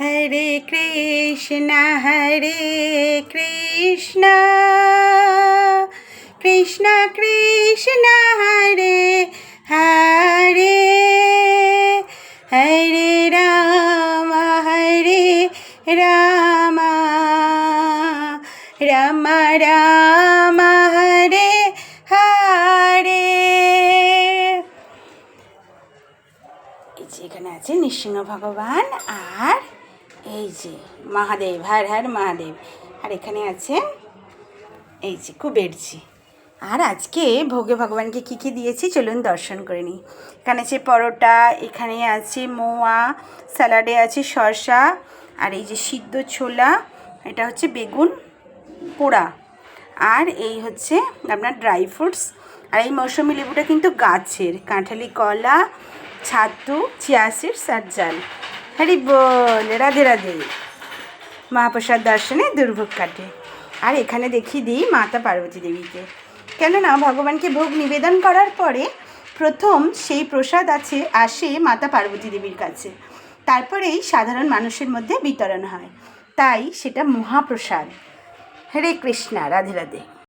হরে কৃষ্ণ কৃষ্ণ কৃষ্ণ হরে হরে হরে রাম রাম রাম হরে হরে। এই যে এখানে আছে নৃসিংহ ভগবান আর এই যে মহাদেব, হর হর মহাদেব। আর এখানে আছে এই যে কুবেরজি। আর আজকে ভোগে ভগবানকে কী কী দিয়েছি চলুন দর্শন করে নিই। এখানে আছে পরোটা, এখানে আছে মোয়া, স্যালাডে আছে শসা, আর এই যে সিদ্ধ ছোলা, এটা হচ্ছে বেগুন পোড়া, আর এই হচ্ছে আপনার ড্রাই ফ্রুটস। আর এই মৌসুমি লেবুটা কিন্তু গাছের, কাঁঠালি কলা, ছাতু, চিয়া সিডস আর জাল। হরি বল, রাধে রাধে। মহাপ্রসাদ দর্শনে দুর্ভোগ কাটে। আর এখানে দেখিয়ে দিই মাতা পার্বতী দেবীকে, কেননা ভগবানকে ভোগ নিবেদন করার পরে প্রথম সেই প্রসাদ আসে মাতা পার্বতী দেবীর কাছে, তারপরেই সাধারণ মানুষের মধ্যে বিতরণ হয়, তাই সেটা মহাপ্রসাদ। হরে কৃষ্ণা, রাধে রাধে।